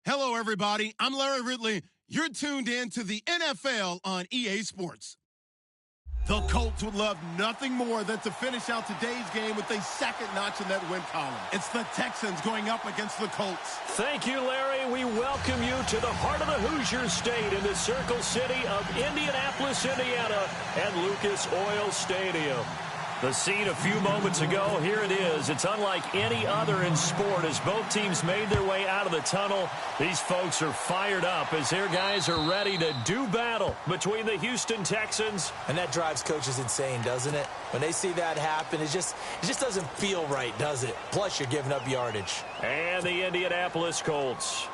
Hello, everybody. I'm Larry Ridley. You're tuned in to the NFL on EA Sports. The Colts would love nothing more than to finish out today's game with a second notch in that win column. It's the Texans going up against the Colts. Thank you, Larry. We welcome you to the heart of the Hoosier State in the Circle City of Indianapolis, Indiana, at Lucas Oil Stadium. The scene a few moments ago, here it is. It's unlike any other in sport as both teams made their way out of the tunnel. These folks are fired up as their guys are ready to do battle between the Houston Texans. And that drives coaches insane, doesn't it? When they see that happen, it just doesn't feel right, does it? Plus, you're giving up yardage. And the Indianapolis Colts.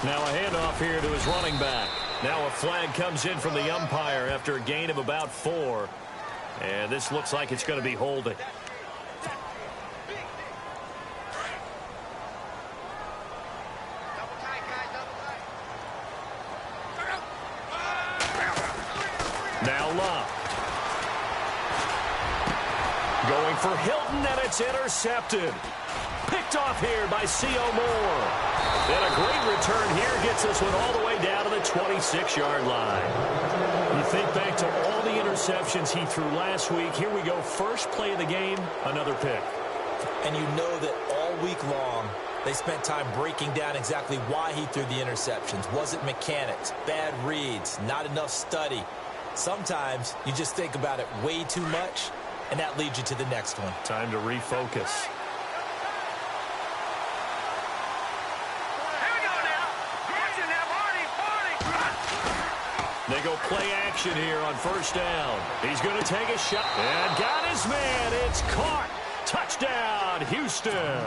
Now a handoff here to his running back. Now a flag comes in from the umpire after a gain of about 4. And this looks like it's going to be holding. Now Love. Going for Hilton, and it's intercepted. Picked off here by C.O. Moore. And a great return here gets this one all the way down to the 26-yard line. You think back to all the interceptions he threw last week. Here we go, first play of the game, another pick. And you know that all week long, they spent time breaking down exactly why he threw the interceptions. Was it mechanics, bad reads, not enough study? Sometimes you just think about it way too much, and that leads you to the next one. Time to refocus. They go play action here on first down. He's going to take a shot. And got his man. It's caught. Touchdown, Houston.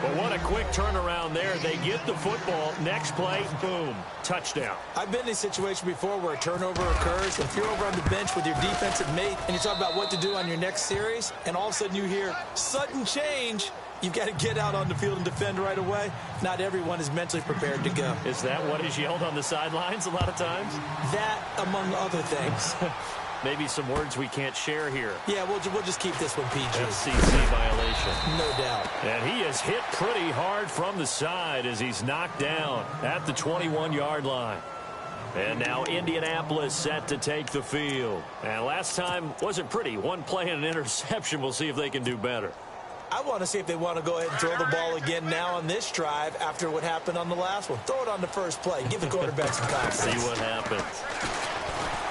But what a quick turnaround there. They get the football. Next play, boom, touchdown. I've been in a situation before where a turnover occurs. If you're over on the bench with your defensive mate and you talk about what to do on your next series, and all of a sudden you hear sudden change, you've got to get out on the field and defend right away. Not everyone is mentally prepared to go. Is that what is yelled on the sidelines a lot of times? That, among other things. Maybe some words we can't share here. Yeah, we'll just keep this one PG. FCC violation. No doubt. And he is hit pretty hard from the side as he's knocked down at the 21-yard line. And now Indianapolis set to take the field. And last time wasn't pretty. One play and an interception. We'll see if they can do better. I want to see if they want to go ahead and throw the ball again now on this drive after what happened on the last one. Throw it on the first play. Give the quarterback some confidence. See what happens.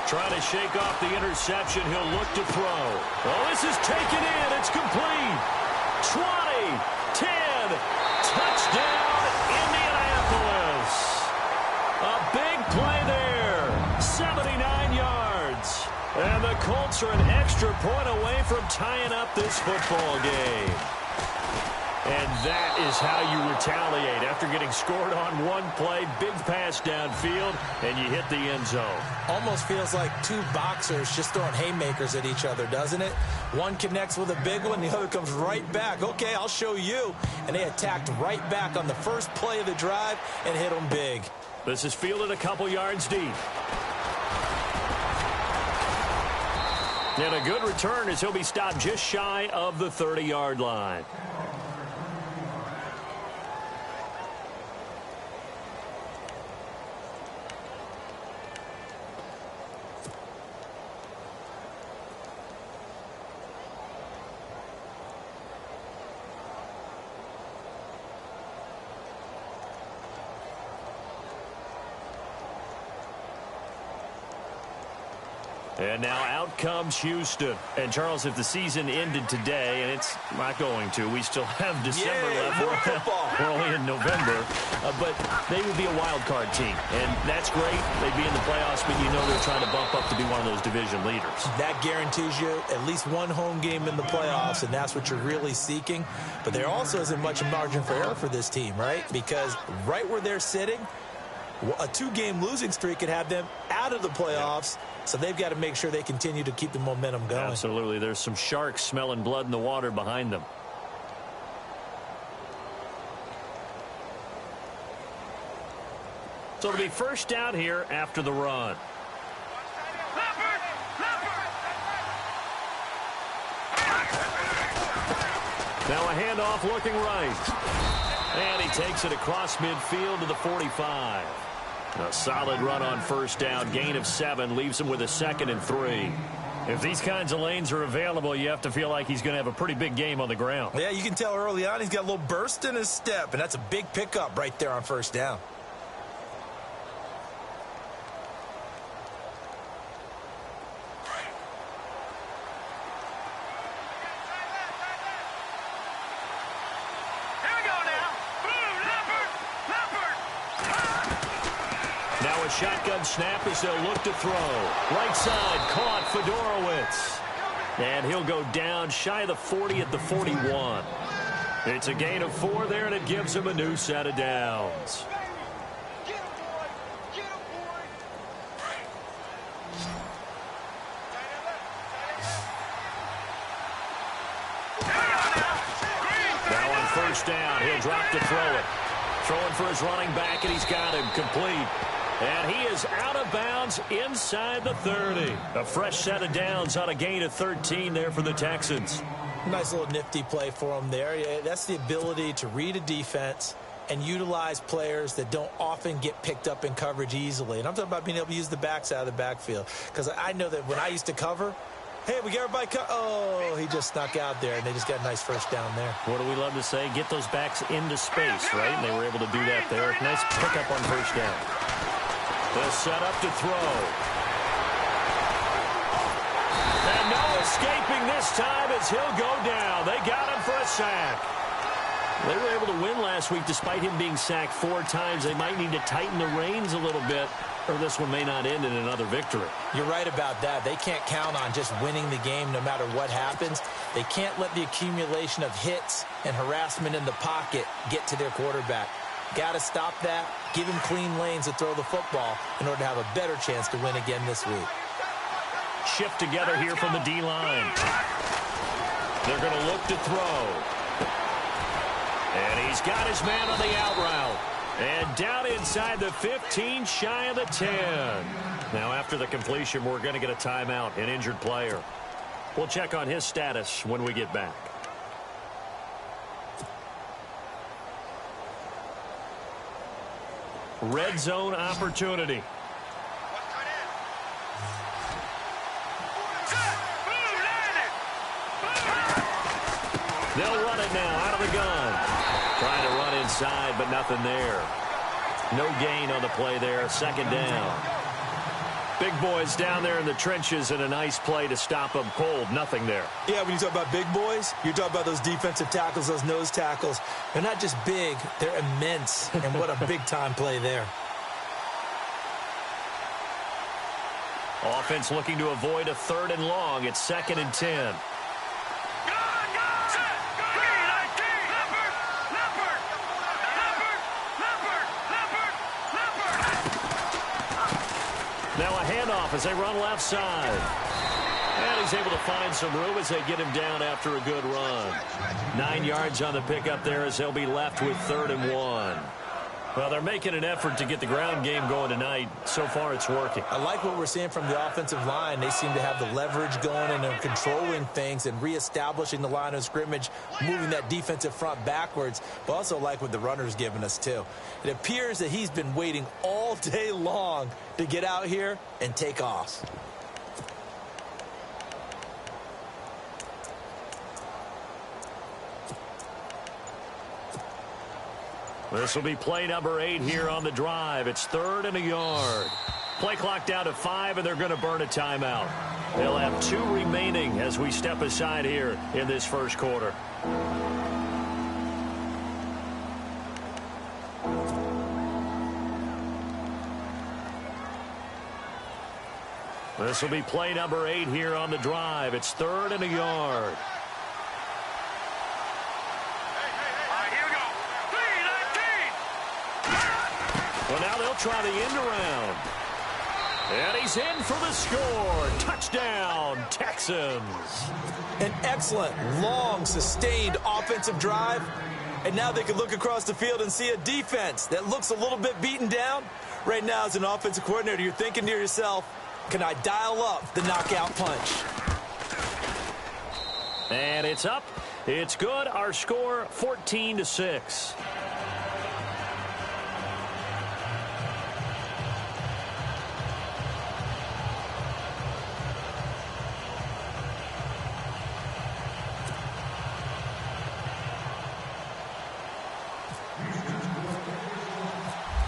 Trying to shake off the interception. He'll look to throw. Oh, this is taken in. It's complete. 20, 10, touchdown, Indianapolis. A big play there. 79 yards. And the Colts are an extra point away from tying up this football game. And that is how you retaliate. After getting scored on one play, big pass downfield, and you hit the end zone. Almost feels like two boxers just throwing haymakers at each other, doesn't it? One connects with a big one, the other comes right back. Okay, I'll show you. And they attacked right back on the first play of the drive and hit them big. This is fielded a couple yards deep. And a good return as he'll be stopped just shy of the 30-yard line. And now out comes Houston. And, Charles, if the season ended today, and it's not going to, we still have December left. We're only in November. But they would be a wild card team. And that's great. They'd be in the playoffs, but you know they're trying to bump up to be one of those division leaders. That guarantees you at least one home game in the playoffs, and that's what you're really seeking. But there also isn't much margin for error for this team, right? Because right where they're sitting, a two-game losing streak could have them out of the playoffs. Yeah. So they've got to make sure they continue to keep the momentum going. Absolutely. There's some sharks smelling blood in the water behind them. So it'll be first down here after the run. Now a handoff looking right. And he takes it across midfield to the 45. A solid run on first down. Gain of 7 leaves him with a 2nd and 3. If these kinds of lanes are available, you have to feel like he's going to have a pretty big game on the ground. Yeah, you can tell early on he's got a little burst in his step, and that's a big pickup right there on first down. Now a shotgun snap as they'll look to throw. Right side, caught Fedorowicz. And he'll go down shy of the 40 at the 41. It's a gain of 4 there, and it gives him a new set of downs. Now on first down, he'll drop to throw it. Throwing for his running back, and he's got him complete. And he is out of bounds inside the 30. A fresh set of downs on a gain of 13 there for the Texans. Nice little nifty play for him there. That's the ability to read a defense and utilize players that don't often get picked up in coverage easily. And I'm talking about being able to use the backs out of the backfield. Because I know that when I used to cover, hey, we got everybody oh, he just snuck out there, and they just got a nice first down there. What do we love to say? Get those backs into space, right? And they were able to do that there. Nice pickup on first down. They'll set up to throw. And no escaping this time as he'll go down. They got him for a sack. They were able to win last week despite him being sacked 4 times. They might need to tighten the reins a little bit, or this one may not end in another victory. You're right about that. They can't count on just winning the game no matter what happens. They can't let the accumulation of hits and harassment in the pocket get to their quarterback. Got to stop that, give him clean lanes to throw the football in order to have a better chance to win again this week. Shift together here from the D-line. They're going to look to throw. And he's got his man on the out route. And down inside the 15, shy of the 10. Now after the completion, we're going to get a timeout, an injured player. We'll check on his status when we get back. Red zone opportunity. They'll run it now out of the gun. Trying to run inside, but nothing there. No gain on the play there. 2nd down. Big boys down there in the trenches, and a nice play to stop them cold. Nothing there. Yeah, when you talk about big boys, you're talking about those defensive tackles, those nose tackles. They're not just big, they're immense. And what a big-time play there. Offense looking to avoid a 3rd and long. It's 2nd and 10. Now a handoff as they run left side. And he's able to find some room as they get him down after a good run. 9 yards on the pickup there as they'll be left with 3rd and 1. Well, they're making an effort to get the ground game going tonight. So far, it's working. I like what we're seeing from the offensive line. They seem to have the leverage going, and they're controlling things and reestablishing the line of scrimmage, moving that defensive front backwards, but also like what the runner's giving us, too. It appears that he's been waiting all day long to get out here and take off. This will be play number 8 here on the drive. It's 3rd and a yard. Play clock down to 5, and they're going to burn a timeout. They'll have 2 remaining as we step aside here in this first quarter. This will be play number 8 here on the drive. It's 3rd and a yard. Well, now they'll try the end around. And he's in for the score. Touchdown, Texans. An excellent, long, sustained offensive drive. And now they can look across the field and see a defense that looks a little bit beaten down. Right now, as an offensive coordinator, you're thinking to yourself, can I dial up the knockout punch? And it's up, It's good. Our score, 14-6.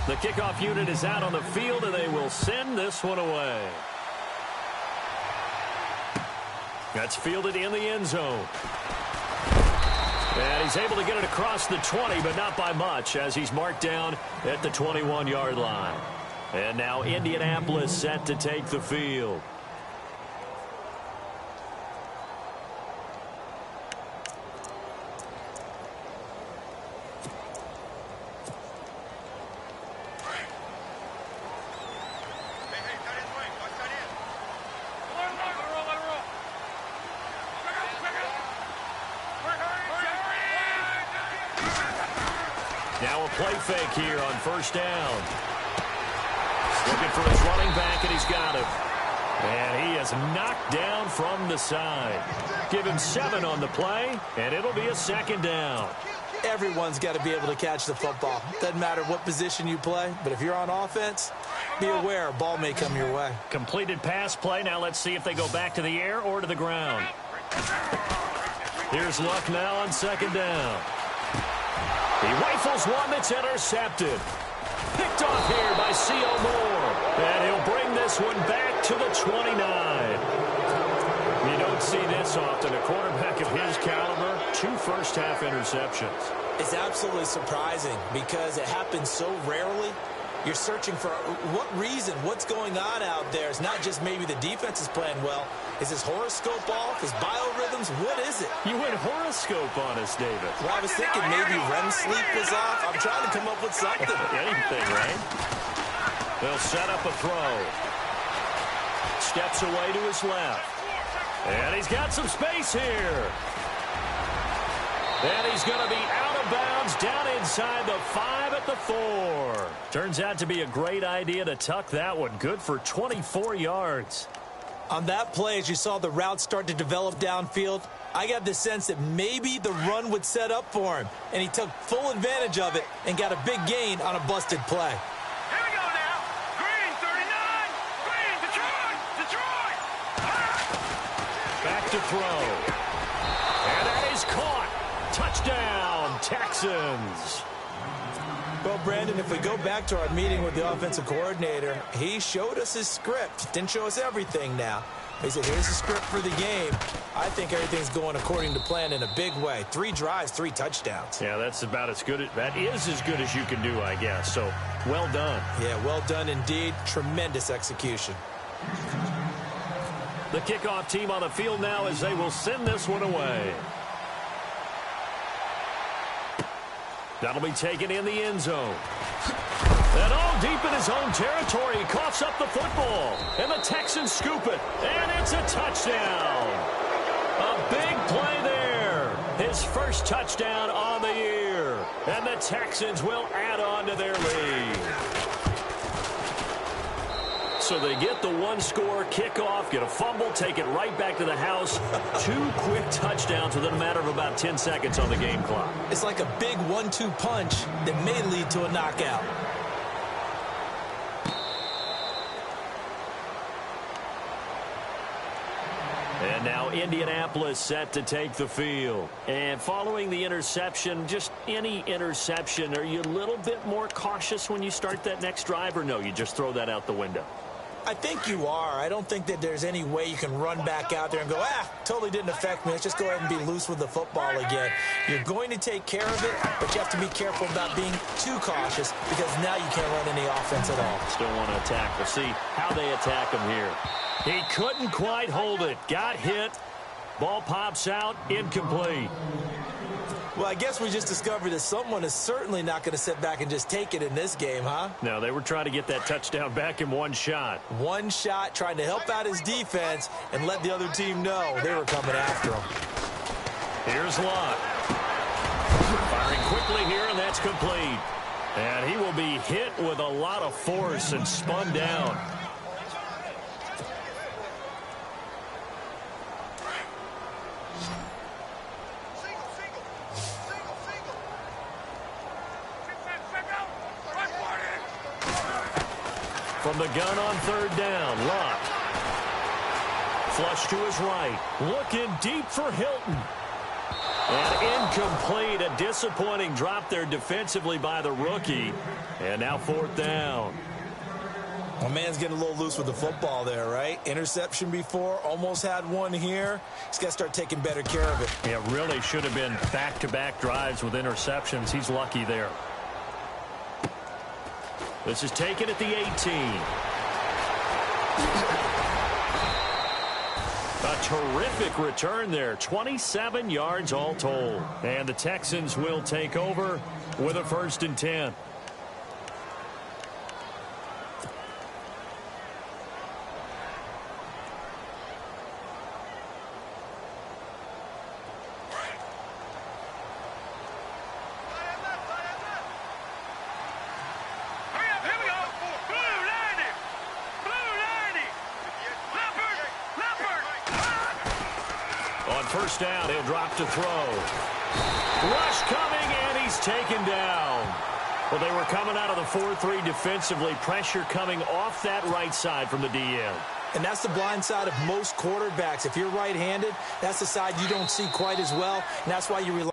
The kickoff unit is out on the field, and they will send this one away. That's fielded in the end zone. And he's able to get it across the 20, but not by much, as he's marked down at the 21-yard line. And now Indianapolis set to take the field. Now a play fake here on first down. Looking for his running back, and he's got him. And he is knocked down from the side. Give him 7 on the play, and it'll be a second down. Everyone's got to be able to catch the football. Doesn't matter what position you play, but if you're on offense, be aware a ball may come your way. Completed pass play. Now let's see if they go back to the air or to the ground. Here's Luck now on second down. He rifles one that's intercepted. Picked off here by C.O. Moore. And he'll bring this one back to the 29. You don't see this often. A quarterback of his caliber, 2 first-half interceptions. It's absolutely surprising because it happens so rarely. You're searching for what reason, what's going on out there. It's not just maybe the defense is playing well. Is his horoscope off? His biorhythms? What is it? You went horoscope on us, David. Well, I was thinking maybe REM sleep was off. I'm trying to come up with something. Anything, right? They'll set up a throw. Steps away to his left. And he's got some space here. And he's going to be out of bounds down inside the 5 at the 4. Turns out to be a great idea to tuck that one. Good for 24 yards. On that play, as you saw the route start to develop downfield, I got the sense that maybe the run would set up for him. And he took full advantage of it and got a big gain on a busted play. Here we go now. Green, 39. Green, Detroit, Detroit. Back to throw. And that is caught. Touchdown, Texans. Well, Brandon, if we go back to our meeting with the offensive coordinator, he showed us his script. Didn't show us everything now. He said, here's the script for the game. I think everything's going according to plan in a big way. 3 drives, 3 touchdowns. Yeah, that's about as good. That is as good as you can do, I guess. So, well done. Yeah, well done indeed. Tremendous execution. The kickoff team on the field now as they will send this one away. That'll be taken in the end zone. And all deep in his own territory, he coughs up the football. And the Texans scoop it. And it's a touchdown. A big play there. His first touchdown on the year. And the Texans will add on to their lead. So they get the 1-score kickoff, get a fumble, take it right back to the house. 2 quick touchdowns within a matter of about 10 seconds on the game clock. It's like a big 1-2 punch that may lead to a knockout. And now Indianapolis set to take the field. And following the interception, just any interception, are you a little bit more cautious when you start that next drive, or no, you just throw that out the window? I think you are. I don't think that there's any way you can run back out there and go, totally didn't affect me. Let's just go ahead and be loose with the football again. You're going to take care of it, but you have to be careful about being too cautious because now you can't run any offense at all. Still want to attack. We'll see how they attack him here. He couldn't quite hold it. Got hit. Ball pops out. Incomplete. Well, I guess we just discovered that someone is certainly not going to sit back and just take it in this game, huh? No, they were trying to get that touchdown back in one shot. One shot, trying to help out his defense and let the other team know they were coming after him. Here's Luck. Firing quickly here, and that's complete. And he will be hit with a lot of force and spun down. From the gun on third down, Luck. Flush to his right. Looking deep for Hilton. And incomplete. A disappointing drop there defensively by the rookie. And now fourth down. My man's getting a little loose with the football there, right? Interception before, almost had one here. He's got to start taking better care of it. Yeah, really should have been back-to-back drives with interceptions. He's lucky there. This is taken at the 18. A terrific return there. 27 yards all told. And the Texans will take over with a 1st and 10. First down, he'll drop to throw. Rush coming, and he's taken down. Well, they were coming out of the 4-3 defensively. Pressure coming off that right side from the DM. And that's the blind side of most quarterbacks. If you're right-handed, that's the side you don't see quite as well, and that's why you rely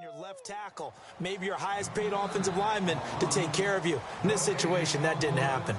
your left tackle, maybe your highest paid offensive lineman, to take care of you. In this situation, that didn't happen.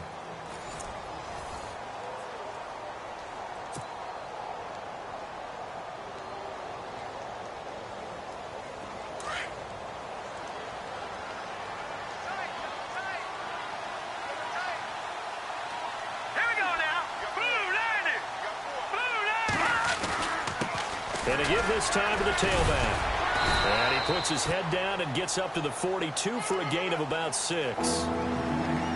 And to give this time to the tailback. And he puts his head down and gets up to the 42 for a gain of about 6.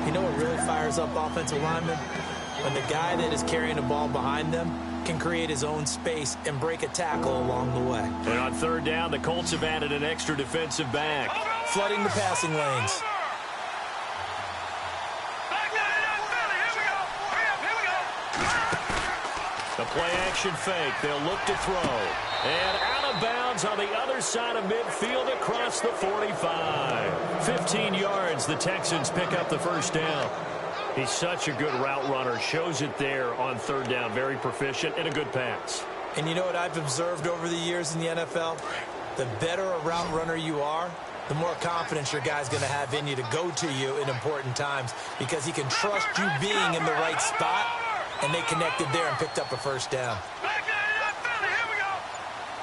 You know what really fires up offensive linemen? When the guy that is carrying the ball behind them can create his own space and break a tackle along the way. And on third down, the Colts have added an extra defensive back. Flooding the passing lanes. The play-action fake. They'll look to throw. And out of bounds on the other side of midfield across the 45. 15 yards, the Texans pick up the first down. He's such a good route runner. Shows it there on third down. Very proficient and a good pass. And you know what I've observed over the years in the NFL? The better a route runner you are, the more confidence your guy's going to have in you to go to you in important times, because he can trust you being in the right spot, and they connected there and picked up a first down.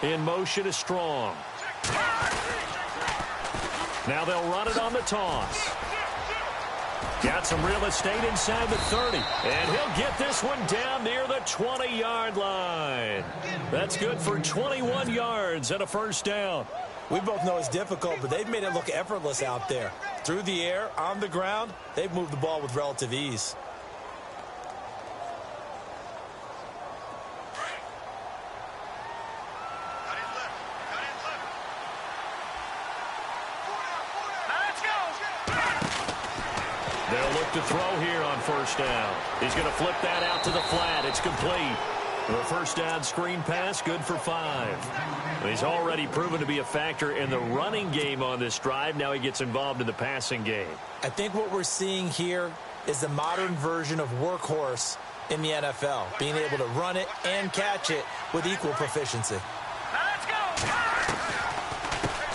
In motion is Strong. Now they'll run it on the toss. Got some real estate inside the 30. And he'll get this one down near the 20-yard line. That's good for 21 yards and a first down. We both know it's difficult, but they've made it look effortless out there. Through the air, on the ground, they've moved the ball with relative ease. They'll look to throw here on first down. He's going to flip that out to the flat. It's complete. The first down screen pass, good for 5. He's already proven to be a factor in the running game on this drive. Now he gets involved in the passing game. I think what we're seeing here is the modern version of workhorse in the NFL, being able to run it and catch it with equal proficiency. Let's go!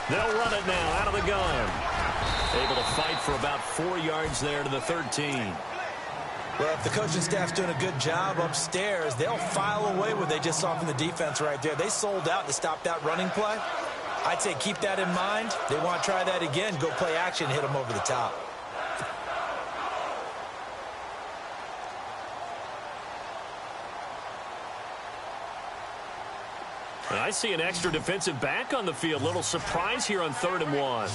They'll run it now out of the gun. Able to fight for about 4 yards there to the 13. Well, if the coaching staff's doing a good job upstairs, they'll file away what they just saw from the defense right there. They sold out to stop that running play. I'd say keep that in mind. They want to try that again. Go play action, hit them over the top. And I see an extra defensive back on the field. Little surprise here on 3rd and 1. All right,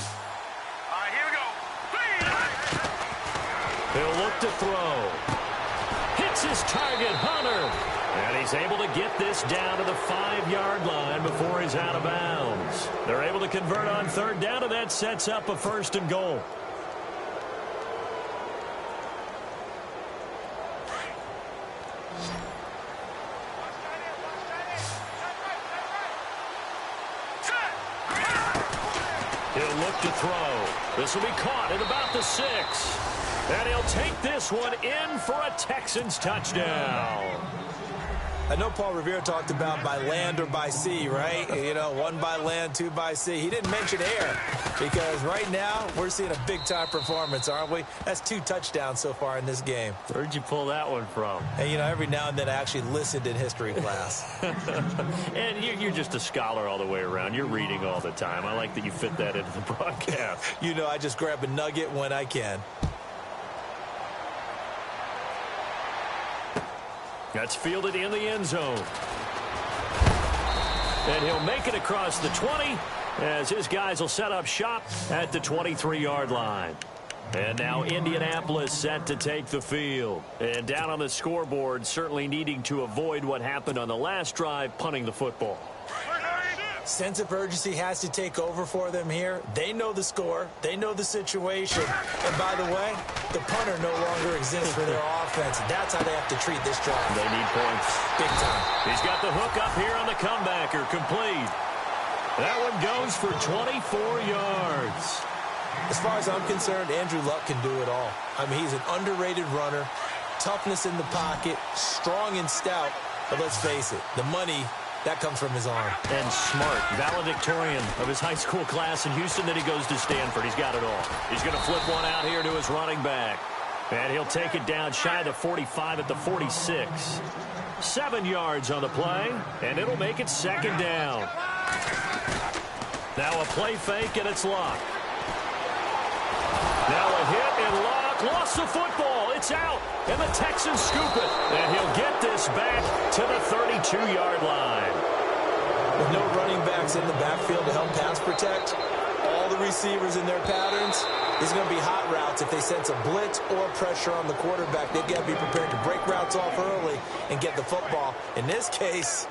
here we go. He'll look to throw. Hits his target, Hunter. And he's able to get this down to the 5-yard line before he's out of bounds. They're able to convert on 3rd down, and that sets up a 1st and goal. look to throw. This will be caught at about the 6. And he'll take this one in for a Texans touchdown. I know Paul Revere talked about by land or by sea, right? You know, 1 by land, 2 by sea. He didn't mention air because right now we're seeing a big-time performance, aren't we? That's 2 touchdowns so far in this game. Where'd you pull that one from? And, you know, every now and then I actually listened in history class. And you're just a scholar all the way around. You're reading all the time. I like that you fit that into the broadcast. You know, I just grab a nugget when I can. That's fielded in the end zone. And he'll make it across the 20 as his guys will set up shop at the 23-yard line. And now Indianapolis set to take the field. And down on the scoreboard, certainly needing to avoid what happened on the last drive, punting the football. Sense of urgency has to take over for them here. They know the score. They know the situation. And by the way, the punter no longer exists for their offense. That's how they have to treat this drive. They need points. Big time. He's got the hook up here on the comebacker. Complete. That one goes for 24 yards. As far as I'm concerned, Andrew Luck can do it all. I mean, he's an underrated runner. Toughness in the pocket. Strong and stout. But let's face it, the money, that comes from his arm. And smart. Valedictorian of his high school class in Houston. Then he goes to Stanford. He's got it all. He's going to flip one out here to his running back. And he'll take it down shy of the 45 at the 46. 7 yards on the play. And it'll make it second down. Now a play fake, and it's Luck. Now a hit, and Luck lost the football. It's out, and the Texans scoop it. And he'll get this back to the 32-yard line. With no running backs in the backfield to help pass protect, all the receivers in their patterns, there's going to be hot routes if they sense a blitz or pressure on the quarterback. They've got to be prepared to break routes off early and get the football. In this case,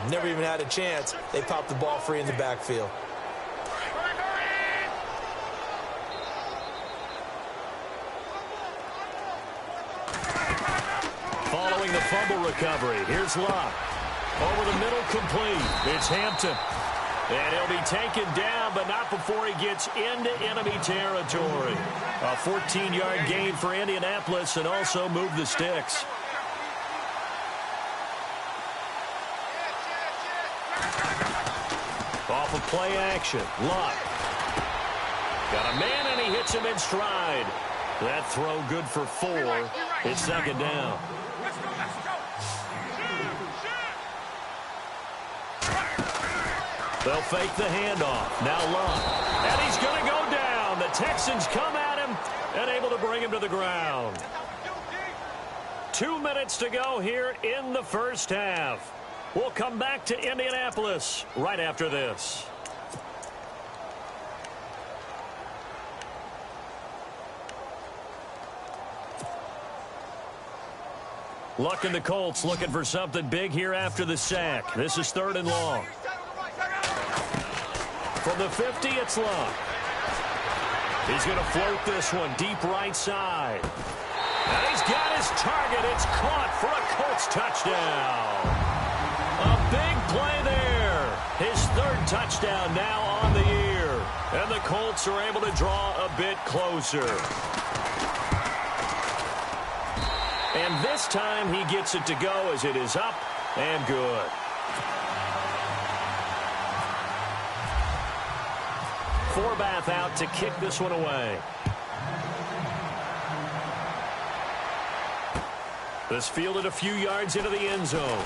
never even had a chance. They popped the ball free in the backfield. Following the fumble recovery, here's Luck. Over the middle, complete. It's Hampton. And he'll be taken down, but not before he gets into enemy territory. A 14-yard gain for Indianapolis, and also move the sticks. Off of play action, Luck. Got a man, and he hits him in stride. That throw good for 4. It's second down. They'll fake the handoff. Now Luck. And he's going to go down. The Texans come at him and able to bring him to the ground. 2 minutes to go here in the first half. We'll come back to Indianapolis right after this. Luck and the Colts looking for something big here after the sack. This is 3rd and long. From the 50, it's Luck. He's going to float this one deep right side. And he's got his target. It's caught for a Colts touchdown. A big play there. His 3rd touchdown now on the year. And the Colts are able to draw a bit closer. And this time he gets it to go as it is up and good. Forbath out to kick this one away. This fielded a few yards into the end zone.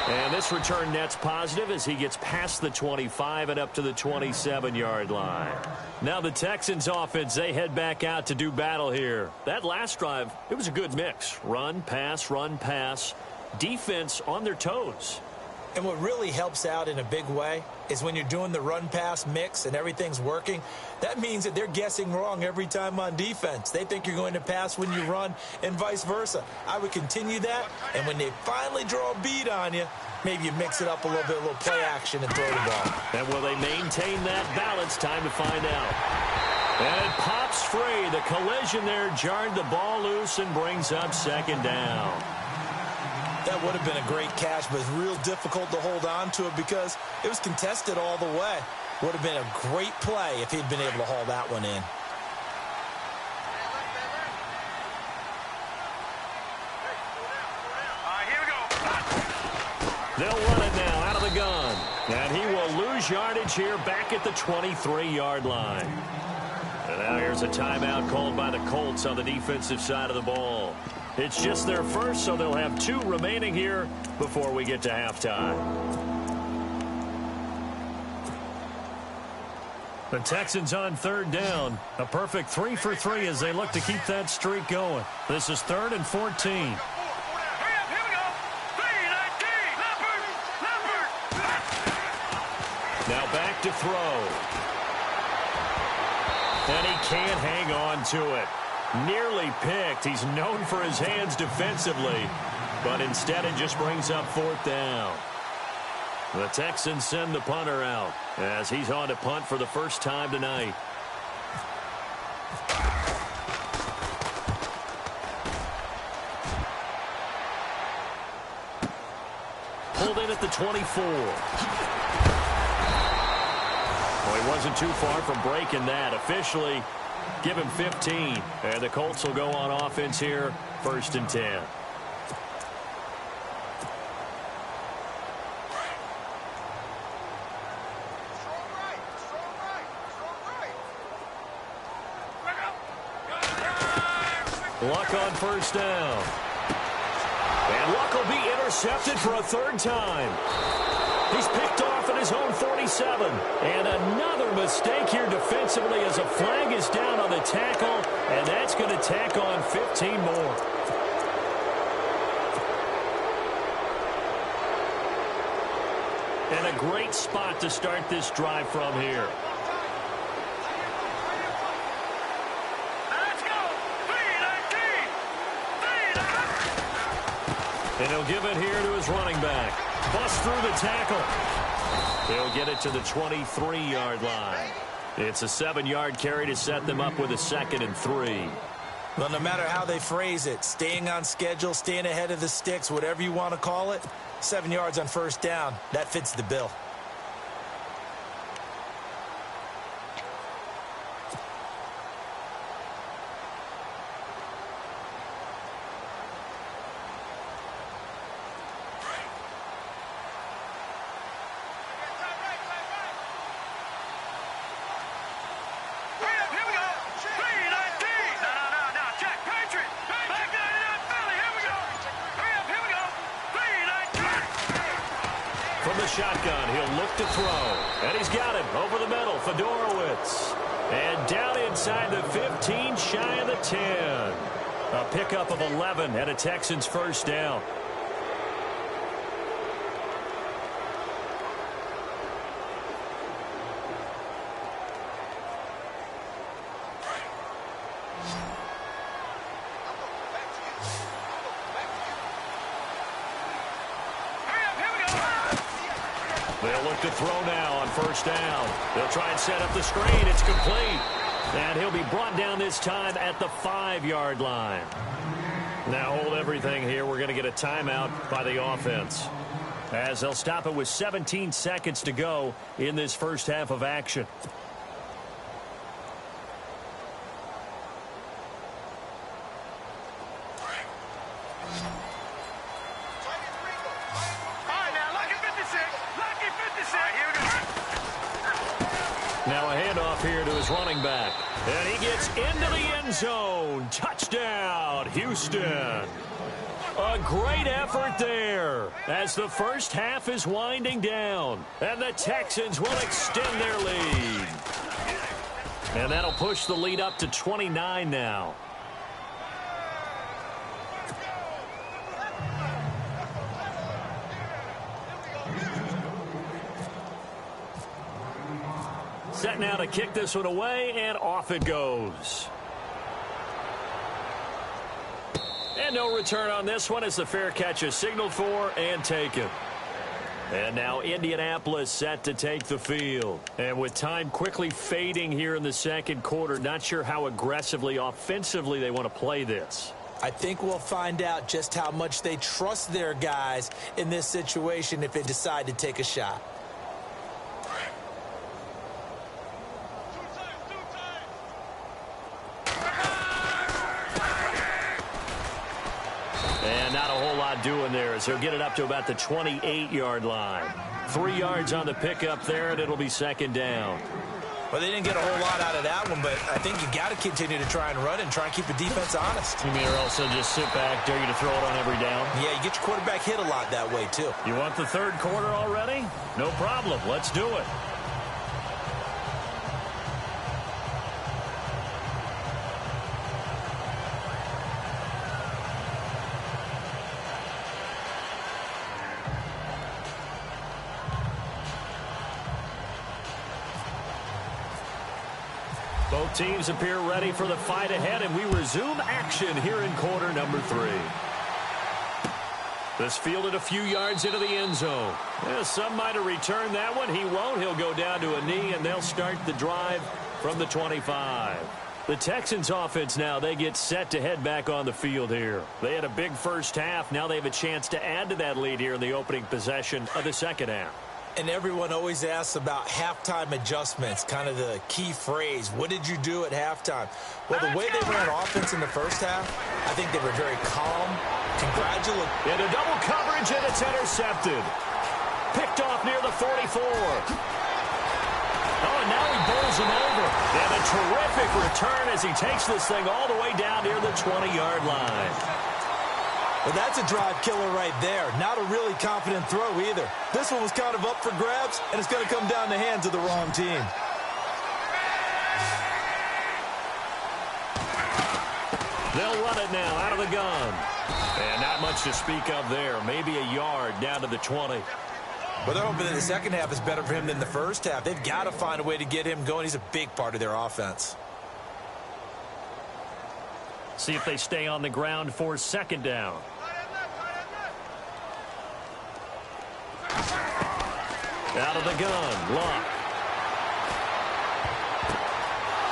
And this return net's positive as he gets past the 25 and up to the 27-yard line. Now the Texans offense, they head back out to do battle here. That last drive, it was a good mix. Run, pass, defense on their toes. And what really helps out in a big way is when you're doing the run-pass mix and everything's working, that means that they're guessing wrong every time on defense. They think you're going to pass when you run and vice versa. I would continue that, and when they finally draw a beat on you, maybe you mix it up a little bit, a little play action and throw the ball. And will they maintain that balance? Time to find out. And it pops free. The collision there jarred the ball loose and brings up second down. That would have been a great catch, but it's real difficult to hold on to it because it was contested all the way. Would have been a great play if he'd been able to haul that one in. Here we go. They'll run it now out of the gun. And he will lose yardage here back at the 23-yard line. And now here's a timeout called by the Colts on the defensive side of the ball. It's just their first, so they'll have 2 remaining here before we get to halftime. The Texans on 3rd down. A perfect 3 for 3 as they look to keep that streak going. This is 3rd and 14. Now back to throw. And he can't hang on to it. Nearly picked. He's known for his hands defensively, but instead it just brings up 4th down. The Texans send the punter out as he's on to punt for the first time tonight. Pulled in at the 24. Well, he wasn't too far from breaking that. Officially, give him 15. And the Colts will go on offense here, 1st and 10. Luck on 1st down. And Luck will be intercepted for a 3rd time. He's picked off at his own 47. And another mistake here defensively as a flag is down on the tackle. And that's going to tack on 15 more. And a great spot to start this drive from here. And he'll give it here to his running back. Bust through the tackle. He'll get it to the 23-yard line. It's a 7-yard carry to set them up with a 2nd and 3. Well, no matter how they phrase it, staying on schedule, staying ahead of the sticks, whatever you want to call it, 7 yards on 1st down, that fits the bill. Shotgun, he'll look to throw. And he's got it over the middle, Fedorowicz. And down inside the 15, shy of the 10. A pickup of 11 and a Texans 1st down. They'll look to throw now on 1st down. They'll try and set up the screen. It's complete. And he'll be brought down this time at the 5-yard line. Now hold everything here. We're going to get a timeout by the offense, as they'll stop it with 17 seconds to go in this first half of action. Now a handoff here to his running back. And he gets into the end zone. Touchdown, Houston. A great effort there as the first half is winding down. And the Texans will extend their lead. And that'll push the lead up to 29 now. Set now to kick this one away, and off it goes. And no return on this one as the fair catch is signaled for and taken. And now Indianapolis set to take the field. And with time quickly fading here in the second quarter, not sure how aggressively, offensively they want to play this. I think we'll find out just how much they trust their guys in this situation if they decide to take a shot. And not a whole lot doing there as he'll get it up to about the 28-yard line. 3 yards on the pickup there, and it'll be second down. Well, they didn't get a whole lot out of that one, but I think you got to continue to try and run and try and keep the defense honest. You mean or also just sit back, dare you to throw it on every down? Yeah, you get your quarterback hit a lot that way, too. You want the third quarter already? No problem. Let's do it. Both teams appear ready for the fight ahead, and we resume action here in quarter number 3. This fielded a few yards into the end zone. Yeah, some might have returned that one. He won't. He'll go down to a knee, and they'll start the drive from the 25. The Texans offense now, they get set to head back on the field here. They had a big first half. Now they have a chance to add to that lead here in the opening possession of the second half. And everyone always asks about halftime adjustments, kind of the key phrase. What did you do at halftime? Well, the way they ran offense in the first half, I think they were very calm, congratulatory. Into double coverage, and it's intercepted. Picked off near the 44. Oh, and now he bowls him over. And a terrific return as he takes this thing all the way down near the 20-yard line. Well, that's a drive killer right there. Not a really confident throw either. This one was kind of up for grabs, and it's going to come down the hands of the wrong team. They'll run it now out of the gun. And not much to speak of there. Maybe a yard down to the 20. Well, they're hoping that the second half is better for him than the first half. They've got to find a way to get him going. He's a big part of their offense. See if they stay on the ground for second down. Out of the gun, Luck.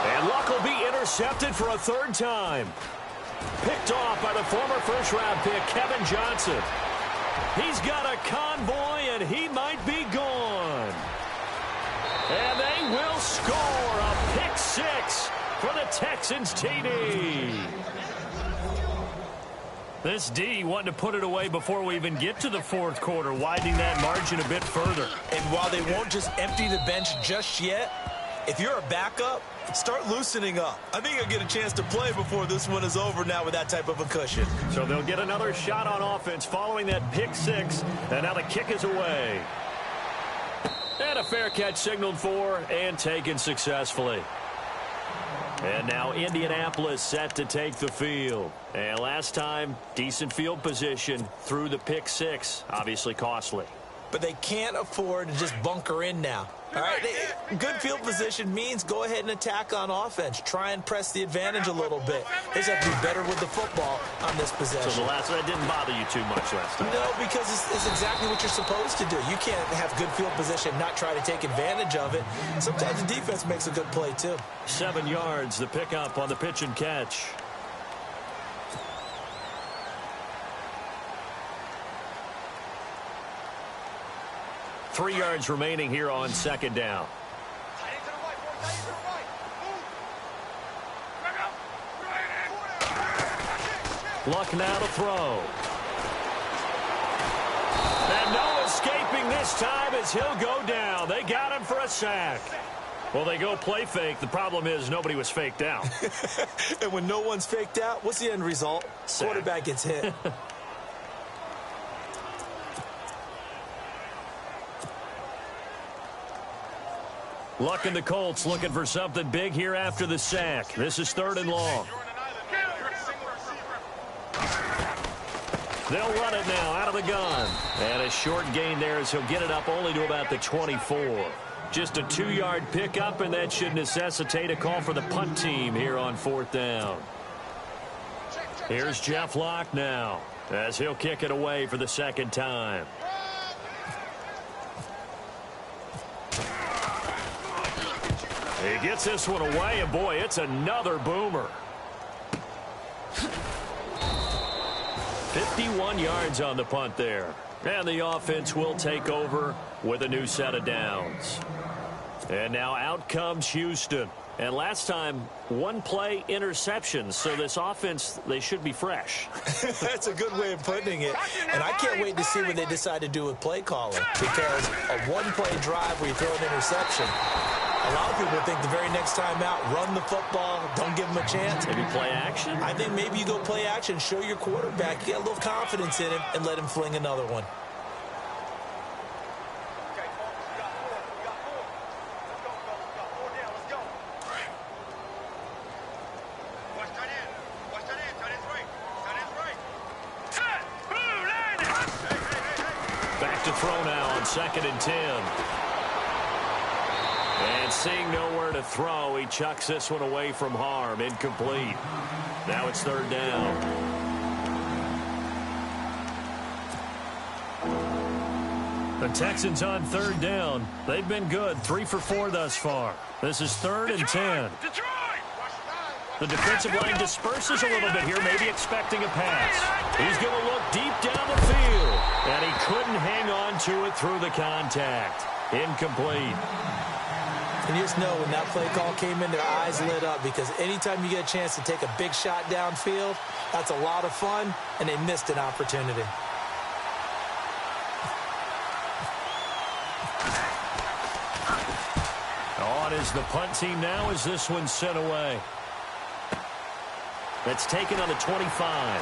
And Luck will be intercepted for a third time. Picked off by the former first-round pick, Kevin Johnson. He's got a convoy, and he might be gone. And they will score a pick six for the Texans TD. This D wanted to put it away before we even get to the fourth quarter, widening that margin a bit further. And while they won't just empty the bench just yet, if you're a backup, start loosening up. I think you'll get a chance to play before this one is over now with that type of a cushion. So they'll get another shot on offense following that pick six, and now the kick is away. And a fair catch signaled for and taken successfully. And now Indianapolis set to take the field. And last time, decent field position through the pick six. Obviously costly. But they can't afford to just bunker in now. All right, good field position means go ahead and attack on offense. Try and press the advantage a little bit. They just have to be better with the football on this possession. So that didn't bother you too much last time? No, because it's exactly what you're supposed to do. You can't have good field position, not try to take advantage of it. Sometimes the defense makes a good play, too. 7 yards, the pickup on the pitch and catch. Three yards remaining here on second down. Luck now to throw. And no escaping this time as he'll go down. They got him for a sack. Well, they go play fake. The problem is nobody was faked out. And when no one's faked out, what's the end result? Sack. Quarterback gets hit. Luck and the Colts looking for something big here after the sack. This is 3rd and long. They'll run it now out of the gun. And a short gain there as he'll get it up only to about the 24. Just a 2-yard pickup, and that should necessitate a call for the punt team here on 4th down. Here's Jeff Locke now as he'll kick it away for the second time. He gets this one away, and boy, it's another boomer. 51 yards on the punt there. And the offense will take over with a new set of downs. And now out comes Houston. And last time, one-play interceptions. So this offense, they should be fresh. That's a good way of putting it. And I can't wait to see what they decide to do with play calling. Because a one-play drive where you throw an interception, a lot of people think the very next time out, run the football, don't give them a chance. Maybe play action? I think maybe you go play action, show your quarterback, you get a little confidence in him, and let him fling another one. Back to throw now on 2nd and 10. And seeing nowhere to throw, he chucks this one away from harm. Incomplete. Now it's 3rd down. The Texans on 3rd down. They've been good. 3 for 4 thus far. This is 3rd and 10. The defensive line disperses a little bit here, maybe expecting a pass. He's going to look deep down the field, and he couldn't hang on to it through the contact. Incomplete. And you just know when that play call came in, their eyes lit up, because anytime you get a chance to take a big shot downfield, that's a lot of fun, and they missed an opportunity. On is the punt team now as this one's sent away. That's taken on the 25.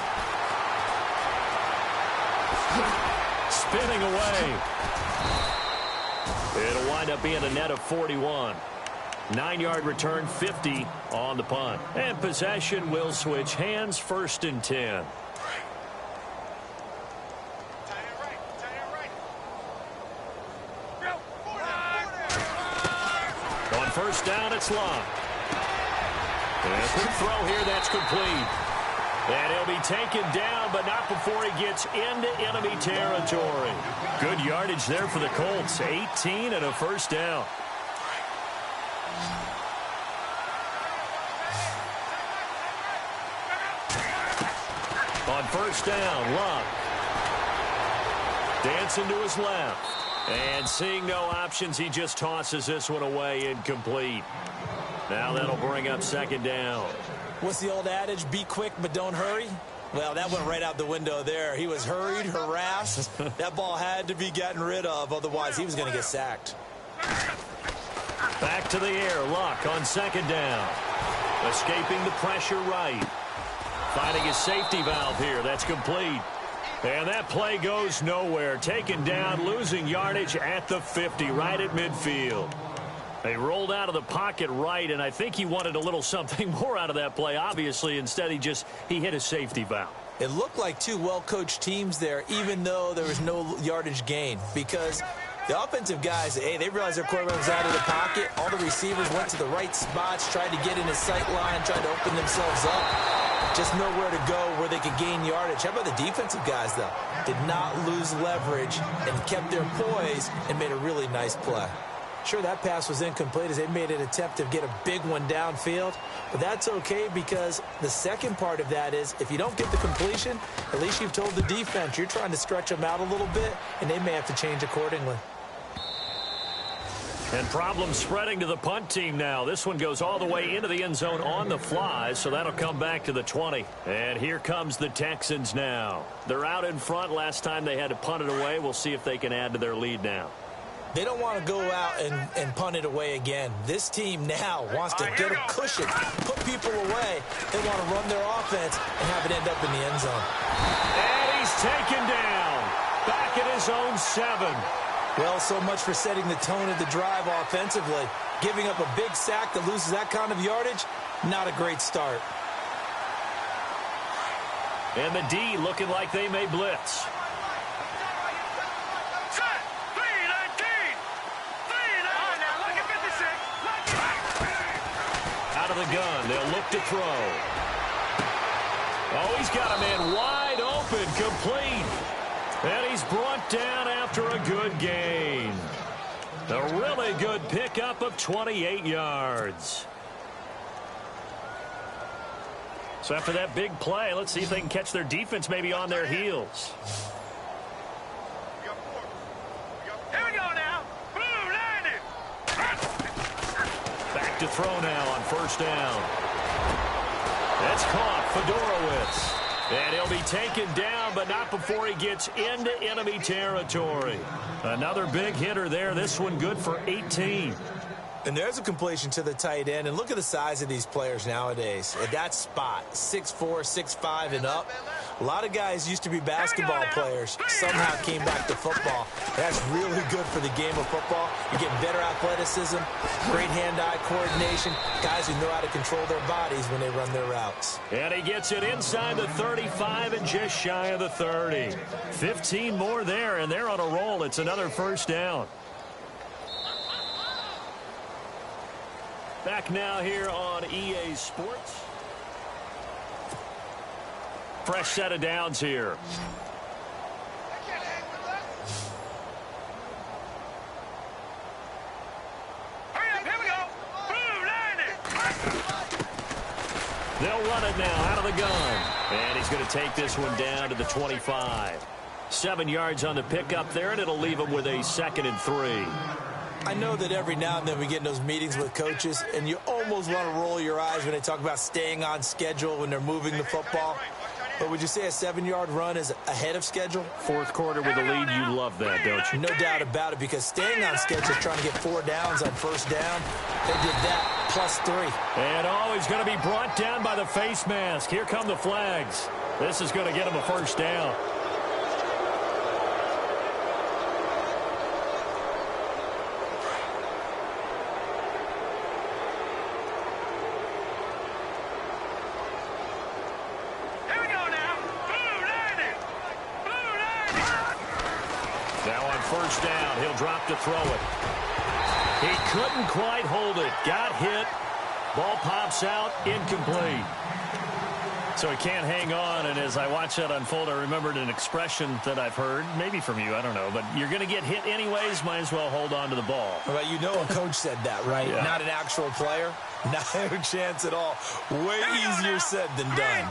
Spinning away. It'll wind up being a net of 41. 9-yard return, 50 on the punt. And possession will switch hands, 1st and 10. On 1st down, it's Locke. And a quick throw here, that's complete. And he'll be taken down, but not before he gets into enemy territory. Good yardage there for the Colts. 18 and a 1st down. On 1st down, Locke. Dancing to his left. And seeing no options, he just tosses this one away, incomplete. Now that'll bring up 2nd down. What's the old adage? Be quick, but don't hurry. Well, that went right out the window there. He was hurried, harassed. That ball had to be gotten rid of, otherwise he was going to get sacked. Back to the air, Luck on 2nd down. Escaping the pressure right. Finding his safety valve here. That's complete. And that play goes nowhere. Taken down, losing yardage at the 50, right at midfield. They rolled out of the pocket right, and I think he wanted a little something more out of that play. Obviously, instead he hit his safety valve. It looked like two well-coached teams there, even though there was no yardage gain, because the offensive guys, hey, they realized their quarterback was out of the pocket. All the receivers went to the right spots, tried to get in his sight line, tried to open themselves up. Just nowhere to go where they could gain yardage. How about the defensive guys, though? Did not lose leverage and kept their poise and made a really nice play. Sure, that pass was incomplete as they made an attempt to get a big one downfield, but that's okay because the second part of that is if you don't get the completion, at least you've told the defense you're trying to stretch them out a little bit, and they may have to change accordingly. And problems spreading to the punt team now. This one goes all the way into the end zone on the fly, so that'll come back to the 20. And here comes the Texans now. They're out in front. Last time they had to punt it away. We'll see if they can add to their lead now. They don't want to go out and punt it away again. This team now wants to get a cushion, put people away. They want to run their offense and have it end up in the end zone. And he's taken down. Back at his own 7. Well, so much for setting the tone of the drive offensively. Giving up a big sack that loses that kind of yardage, not a great start. And the D looking like they may blitz. Out of the gun, they'll look to throw. Oh, he's got a man wide open, complete. And he's brought down after a good gain. A really good pickup of 28 yards. So So after that big play, let's see if they can catch their defense maybe on their heels. Here we go now. Boom, landed. Back to throw now on first down. That's caught. Fedorowicz. And he'll be taken down, but not before he gets into enemy territory. Another big hitter there. This one good for 18. And there's a completion to the tight end. And look at the size of these players nowadays. At that spot, 6'4", 6'5", and up. A lot of guys used to be basketball players, somehow came back to football. That's really good for the game of football. You're getting better athleticism, great hand-eye coordination, guys who know how to control their bodies when they run their routes. And he gets it inside the 35 and just shy of the 30. 15 more there, and they're on a roll. It's another first down. Back now here on EA Sports. Fresh set of downs here. Hurry up, here we go. Boom, landed. They'll run it now out of the gun. And he's going to take this one down to the 25. 7 yards on the pickup there, and it'll leave him with a 2nd and 3. I know that every now and then we get in those meetings with coaches, and you almost want to roll your eyes when they talk about staying on schedule when they're moving the football. But would you say a 7-yard run is ahead of schedule? Fourth quarter with a lead, you love that, don't you? No doubt about it, because staying on schedule, trying to get 4 downs on first down, they did that plus 3. And he's going to be brought down by the face mask. Here come the flags. This is going to get him a first down. First down, he'll drop to throw it. He couldn't quite hold it. Got hit. Ball pops out, incomplete. So he can't hang on, and as I watch that unfold, I remembered an expression that I've heard, maybe from you, I don't know, but you're going to get hit anyways, might as well hold on to the ball. Well, you know a coach said that, right? Yeah. Not an actual player. No chance at all. Way easier said than done.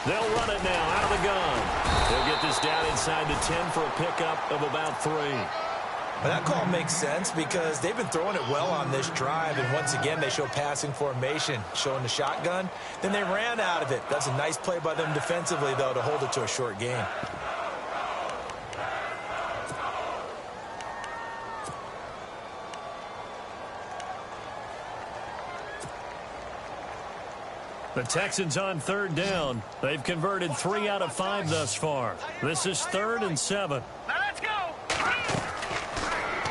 They'll run it now out of the gun. They'll get this down inside the 10 for a pickup of about 3. Well, that call makes sense because they've been throwing it well on this drive, and once again they show passing formation, showing the shotgun. Then they ran out of it. That's a nice play by them defensively, though, to hold it to a short gain. The Texans on third down. They've converted 3 out of 5 thus far. This is 3rd and 7. Now let's go.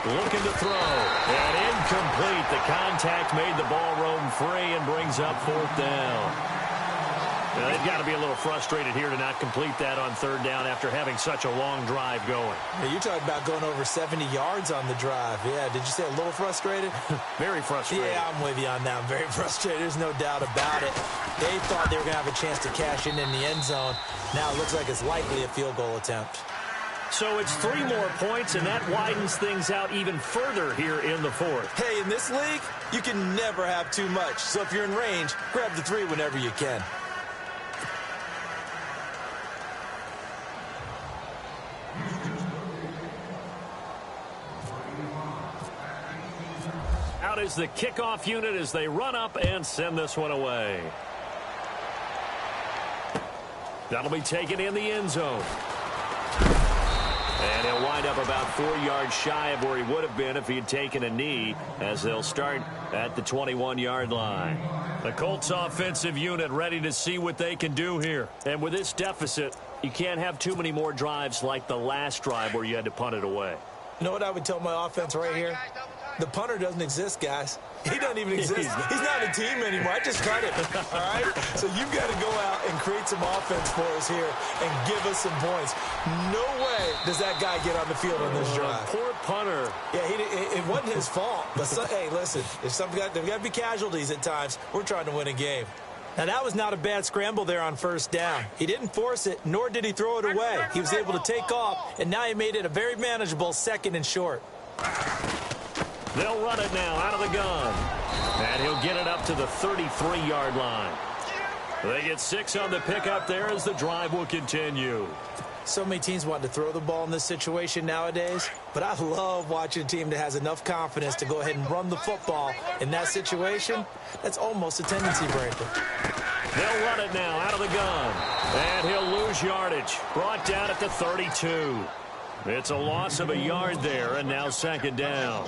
Looking to throw. And incomplete. The contact made the ball roam free and brings up 4th down. Now, they've got to be a little frustrated here to not complete that on 3rd down after having such a long drive going. Yeah, you're talking about going over 70 yards on the drive. Yeah, did you say a little frustrated? Very frustrated. Yeah, I'm with you on that. I'm very frustrated. There's no doubt about it. They thought they were going to have a chance to cash in the end zone. Now it looks like it's likely a field goal attempt. So it's 3 more points, and that widens things out even further here in the 4th. Hey, in this league, you can never have too much. So if you're in range, grab the 3 whenever you can. Out is the kickoff unit as they run up and send this one away. That'll be taken in the end zone. And he'll wind up about 4 yards shy of where he would have been if he had taken a knee, as they'll start at the 21-yard line. The Colts offensive unit ready to see what they can do here. And with this deficit, you can't have too many more drives like the last drive where you had to punt it away. You know what I would tell my offense right here? The punter doesn't exist, guys. He doesn't even exist. He's not a team anymore. I just cut him, all right? So you've got to go out and create some offense for us here and give us some points. No way does that guy get on the field on this drive. Poor punter. Yeah, it wasn't his fault. But, hey, listen, there's got to be casualties at times. We're trying to win a game. Now, that was not a bad scramble there on first down. He didn't force it, nor did he throw it away. He was able to take off, and now he made it a very manageable 2nd and short. They'll run it now out of the gun. And he'll get it up to the 33-yard line. They get 6 on the pickup there as the drive will continue. So many teams want to throw the ball in this situation nowadays, but I love watching a team that has enough confidence to go ahead and run the football in that situation. That's almost a tendency breaker. They'll run it now out of the gun. And he'll lose yardage. Brought down at the 32. It's a loss of a yard there, and now second down.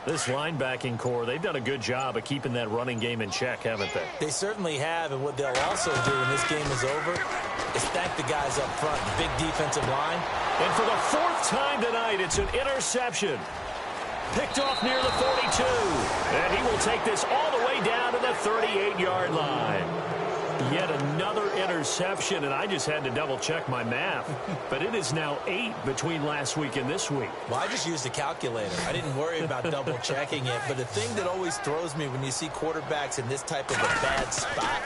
This linebacking core, they've done a good job of keeping that running game in check, haven't they? They certainly have, and what they'll also do when this game is over is thank the guys up front, the big defensive line. And for the 4th time tonight, it's an interception. Picked off near the 42. And he will take this all the way down to the 38-yard line. Yet another interception, and I just had to double-check my math. But it is now 8 between last week and this week. Well, I just used a calculator. I didn't worry about double-checking it. But the thing that always throws me when you see quarterbacks in this type of a bad spot,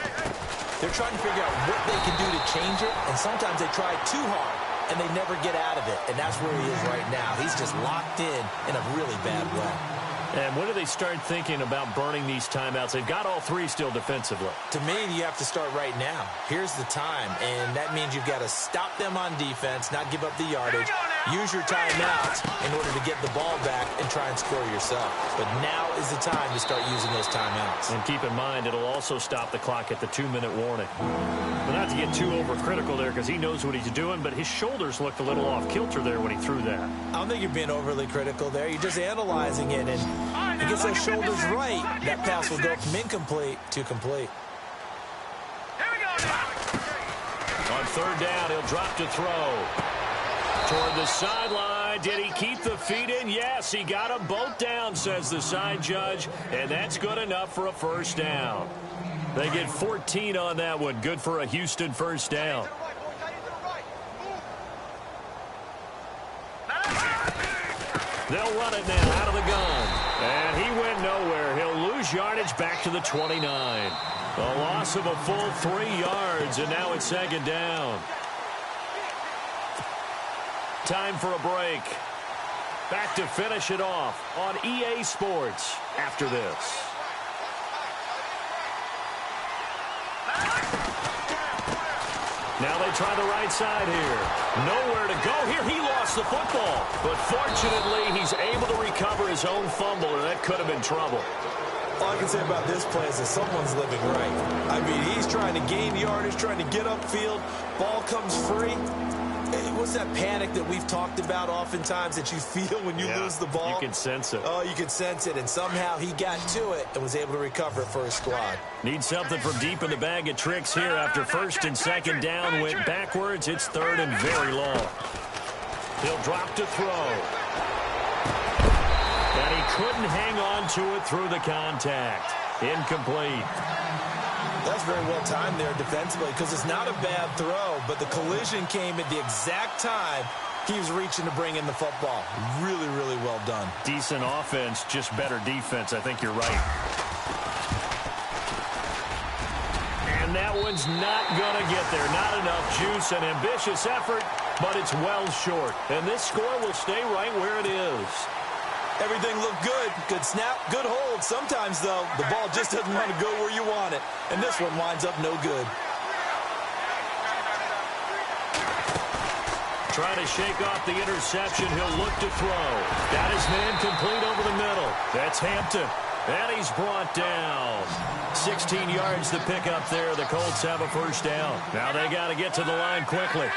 they're trying to figure out what they can do to change it, and sometimes they try too hard, and they never get out of it. And that's where he is right now. He's just locked in a really bad way. And when do they start thinking about burning these timeouts? They've got all 3 still defensively. To me, you have to start right now. Here's the time, and that means you've got to stop them on defense, not give up the yardage, use your timeouts in order to get the ball back and try and score yourself. But now is the time to start using those timeouts. And keep in mind, it'll also stop the clock at the 2-minute warning. But not to get too overcritical there because he knows what he's doing, but his shoulders looked a little off kilter there when he threw that. I don't think you're being overly critical there. You're just analyzing it, and he gets those shoulders right. That pass will go from incomplete to complete. On 3rd down, he'll drop to throw. Toward the sideline. Did he keep the feet in? Yes, he got them both down, says the side judge, and that's good enough for a 1st down. They get 14 on that one. Good for a Houston 1st down. They'll run it now out of the gun. And he went nowhere. He'll lose yardage back to the 29. A loss of a full 3 yards, and now it's 2nd down. Time for a break. Back to finish it off on EA Sports after this. Now they try the right side here. Nowhere to go here. He lost the football. But fortunately, he's able to recover his own fumble, or that could have been trouble. All I can say about this play is that someone's living right. I mean, he's trying to gain yardage, trying to get upfield. Ball comes free. What's that panic that we've talked about oftentimes that you feel when you lose the ball? You can sense it. Oh, you can sense it, and somehow he got to it and was able to recover it for his squad. Need something from deep in the bag of tricks here after 1st and 2nd down went backwards. It's 3rd and very long. He'll drop to throw. And he couldn't hang on to it through the contact. Incomplete. That's very well timed there defensively because it's not a bad throw, but the collision came at the exact time he was reaching to bring in the football. Really, really well done. Decent offense, just better defense. I think you're right. And that one's not going to get there. Not enough juice. An ambitious effort, but it's well short. And this score will stay right where it is. Everything looked good. Good snap, good hold. Sometimes, though, the ball just doesn't want to go where you want it. And this one winds up no good. Trying to shake off the interception. He'll look to throw. Got his man complete over the middle. That's Hampton. And he's brought down. 16 yards to pick up there. The Colts have a 1st down. Now they got to get to the line quickly.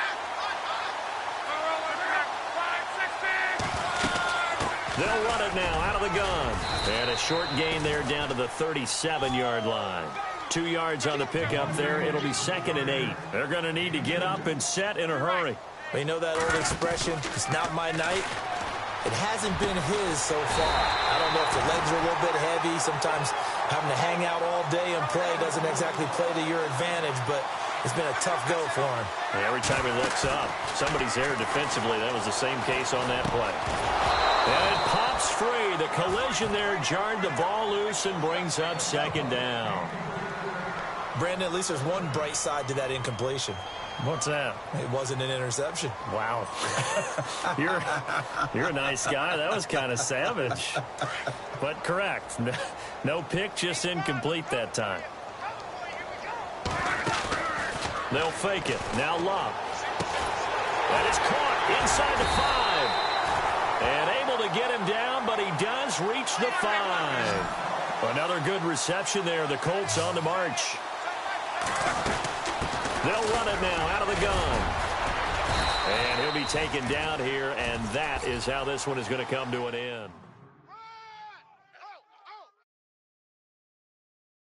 They'll run it now out of the gun. And a short gain there down to the 37-yard line. 2 yards on the pickup there. It'll be 2nd and 8. They're going to need to get up and set in a hurry. Well, you know that old expression, it's not my night? It hasn't been his so far. I don't know if the legs are a little bit heavy. Sometimes having to hang out all day and play doesn't exactly play to your advantage, but it's been a tough go for him. And every time he looks up, somebody's there defensively. That was the same case on that play. And it pops free. The collision there jarred the ball loose and brings up 2nd down. Brandon, at least there's one bright side to that incompletion. What's that? It wasn't an interception. Wow. You're a nice guy. That was kind of savage. But correct. No pick, just incomplete that time. They'll fake it. Now Love. And it's caught inside the 5. And able to get him down, but he does reach the 5. Another good reception there. The Colts on the march. They'll run it now out of the gun. And he'll be taken down here, and that is how this one is going to come to an end.